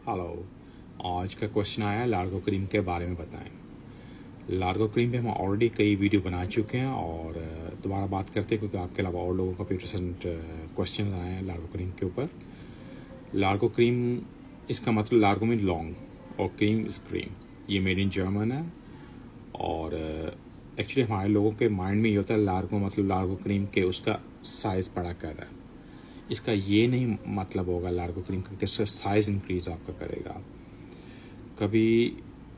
Hello. आज का question आया लार्गो क्रीम के बारे में बताएं। लार्गो क्रीम पे हम ऑलरेडी कई वीडियो बना चुके हैं और दोबारा बात करते हैं क्योंकि आपके अलावा और लोगों का भी रिसेंट क्वेश्चन आए हैं लार्गो क्रीम के ऊपर। लार्गो क्रीम, इसका मतलब लार्गो मीन लॉन्ग और क्रीम इज क्रीम। ये मेड इन जर्मन है और एक्चुअली हमारे लोगों के माइंड में ये होता है लार्गो मतलब लार्गो क्रीम के उसका साइज़ बड़ा कर रहा है। इसका ये नहीं मतलब होगा लार्गो क्रीम का कि इसका साइज़ इंक्रीज़ आपका करेगा। कभी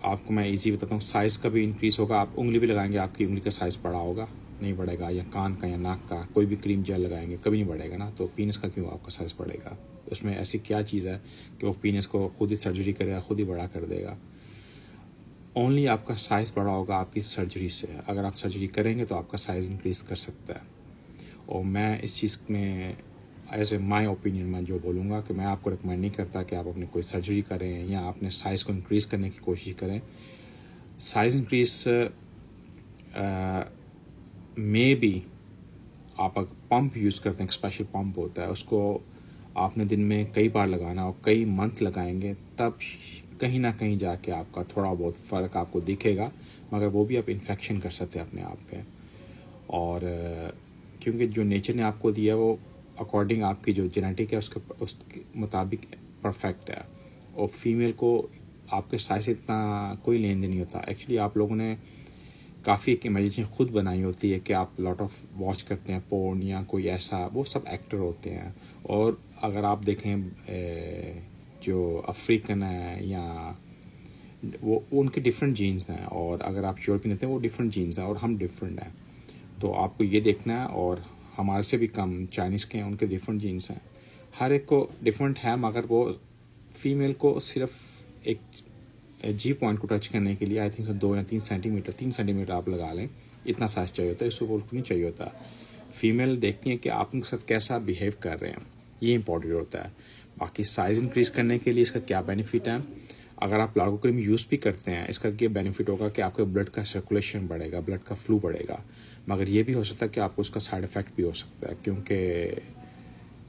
आपको मैं इजी बताता हूँ, साइज़ कभी इंक्रीज़ होगा, आप उंगली भी लगाएंगे आपकी उंगली का साइज़ बड़ा होगा, नहीं बढ़ेगा, या कान का या नाक का कोई भी क्रीम जेल लगाएंगे कभी नहीं बढ़ेगा ना। तो पीनस का क्यों आपका साइज़ बढ़ेगा? उसमें ऐसी क्या चीज़ है कि वो पीनस को खुद ही सर्जरी करेगा, खुद ही बड़ा कर देगा? ओनली आपका साइज़ बड़ा होगा आपकी सर्जरी से। अगर आप सर्जरी करेंगे तो आपका साइज़ इंक्रीज़ कर सकता है। और मैं इस चीज़ में एज ए माई ओपिनियन मैं जो बोलूँगा कि मैं आपको रिकमेंड नहीं करता कि आप अपने कोई सर्जरी करें या अपने साइज़ को इंक्रीज़ करने की कोशिश करें। साइज़ इंक्रीज़ में भी आप अगर पंप यूज़ करते हैं, एक स्पेशल पंप होता है, उसको आपने दिन में कई बार लगाना और कई मंथ लगाएंगे, तब कहीं ना कहीं जाके आपका थोड़ा बहुत फ़र्क आपको दिखेगा, मगर वो भी आप इन्फेक्शन कर सकते हैं अपने आप पे। और क्योंकि जो नेचर ने आपको दिया वो अकॉर्डिंग आपकी जो जेनेटिक है उसके मुताबिक परफेक्ट है। और फीमेल को आपके साइज से इतना कोई लेन देन नहीं होता। एक्चुअली आप लोगों ने काफ़ी एक इमेजिनेशन खुद बनाई होती है कि आप लॉट ऑफ वॉच करते हैं पोर्न या कोई ऐसा, वो सब एक्टर होते हैं। और अगर आप देखें जो अफ्रीकन है या वो उनके डिफरेंट जीन्स हैं, और अगर आप यूरोपियन देते हैं वो डिफरेंट जीन्स हैं और हम डिफरेंट हैं। तो आपको ये देखना है, और हमारे से भी कम चाइनीज़ के हैं, उनके डिफरेंट जीन्स हैं, हर एक को डिफरेंट है। मगर वो फीमेल को सिर्फ एक जी पॉइंट को टच करने के लिए आई थिंक 2 या 3 सेंटीमीटर आप लगा लें, इतना साइज चाहिए होता है, इसको बिल्कुल नहीं चाहिए होता। फीमेल देखती है कि आप उनके साथ कैसा बिहेव कर रहे हैं, ये इंपॉर्टेंट होता है। बाकी साइज़ इंक्रीज़ करने के लिए इसका क्या बेनिफिट है, अगर आप लार्गो क्रीम यूज़ भी करते हैं, इसका ये बेनिफिट होगा कि आपके ब्लड का सर्कुलेशन बढ़ेगा, ब्लड का फ्लो बढ़ेगा। मगर ये भी हो सकता है कि आपको उसका साइड इफ़ेक्ट भी हो सकता है, क्योंकि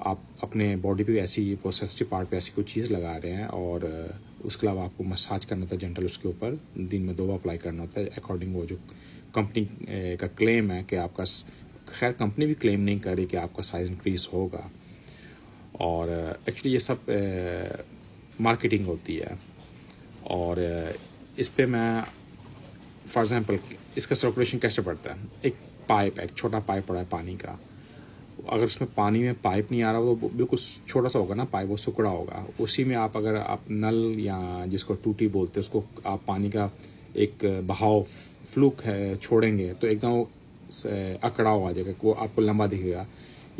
आप अपने बॉडी पे ऐसी वो सेंसिटिव पार्ट पे ऐसी कोई चीज़ लगा रहे हैं। और उसके अलावा आपको मसाज करना होता है जेंटल उसके ऊपर, दिन में 2 बार अप्लाई करना होता है अकॉर्डिंग वो जो कंपनी का क्लेम है कि आपका, खैर कंपनी भी क्लेम नहीं कर रही कि आपका साइज़ इंक्रीज़ होगा। और एक्चुअली ये सब मार्केटिंग होती है। और इस पे मैं फॉर एग्ज़ाम्पल इसका सर्कुलेशन कैसे बढ़ता है, एक पाइप, एक छोटा पाइप पड़ा है पानी का, अगर उसमें पानी में पाइप नहीं आ रहा वो बिल्कुल छोटा सा होगा ना पाइप, वो सिकुड़ा होगा, उसी में आप अगर आप नल या जिसको टूटी बोलते हैं उसको आप पानी का एक बहाव फ्लूक है छोड़ेंगे तो एकदम अकड़ा हुआ आ जाएगा, वो आपको लंबा दिखेगा।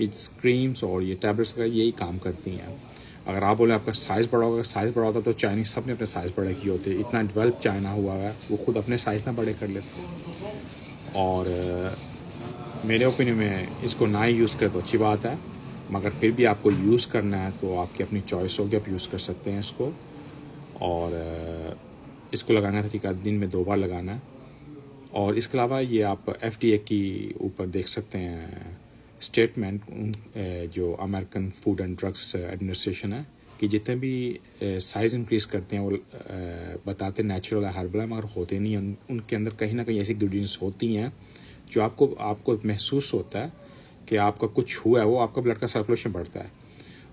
ये क्रीम्स और ये टैबलेट्स वगैरह यही काम करती हैं। अगर आप बोले आपका साइज़ बड़ा होगा, साइज़ बड़ा होता तो चाइनीज़ सब ने अपने साइज़ बड़े किए होते, इतना डेवलप चाइना हुआ है, वो खुद अपने साइज़ ना बड़े कर लेते। और मेरे ओपिनियन में इसको ना ही यूज़ करें तो अच्छी बात है, मगर फिर भी आपको यूज़ करना है तो आपकी अपनी चॉइस होगी, आप यूज़ कर सकते हैं इसको। और इसको लगाना तरीका दिन में 2 बार लगाना है। और इसके अलावा ये आप FDA की ऊपर देख सकते हैं स्टेटमेंट, जो American food and drugs administration है, कि जितने भी साइज़ इंक्रीज़ करते हैं वो बताते नेचुरल है, हर्बल है, मगर होते नहीं हैं। उनके अंदर कहीं ना कहीं ऐसी इंग्रेडिएंट्स होती हैं जो आपको महसूस होता है कि आपका कुछ हुआ है, वो आपका ब्लड का सर्कुलेशन बढ़ता है।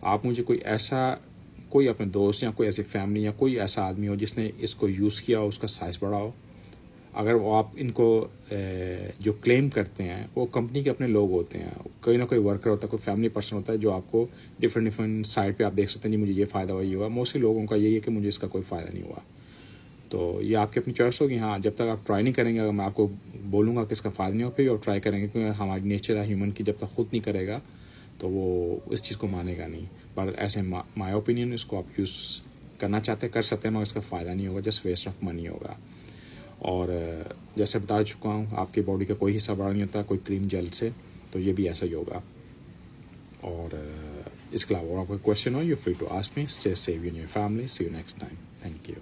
आप मुझे कोई अपने दोस्त या कोई ऐसी फैमिली या कोई ऐसा आदमी हो जिसने इसको यूज़ किया हो, उसका साइज़ बढ़ा हो, अगर वो आप इनको जो क्लेम करते हैं वो कंपनी के अपने लोग होते हैं, कोई ना कोई वर्कर होता है, कोई फैमिली पर्सन होता है जो आपको डिफरेंट साइड पे आप देख सकते हैं जी मुझे ये फ़ायदा हुआ, ये हुआ। मोस्टली लोगों का यही है कि मुझे इसका कोई फ़ायदा नहीं हुआ। तो ये आपकी अपनी चॉइस होगी। हाँ, जब तक आप ट्राई नहीं करेंगे, अगर मैं आपको बोलूँगा कि इसका फ़ायदा नहीं हो, फिर आप ट्राई करेंगे, क्योंकि हमारी नेचर है ह्यूमन की, जब तक खुद नहीं करेगा तो वो इस चीज़ को मानेगा नहीं। पर ऐसे माई ओपिनियन इसको आप यूज़ करना चाहते कर सकते हैं, मगर इसका फ़ायदा नहीं होगा, जस्ट वेस्ट ऑफ मनी होगा। और जैसे बता चुका हूँ, आपकी बॉडी का कोई हिस्सा बड़ा नहीं होता कोई क्रीम जेल से, तो ये भी ऐसा ही होगा। और इसके अलावा और कोई क्वेश्चन हो, you free to ask me. Stay safe in your family. See you next time. Thank you.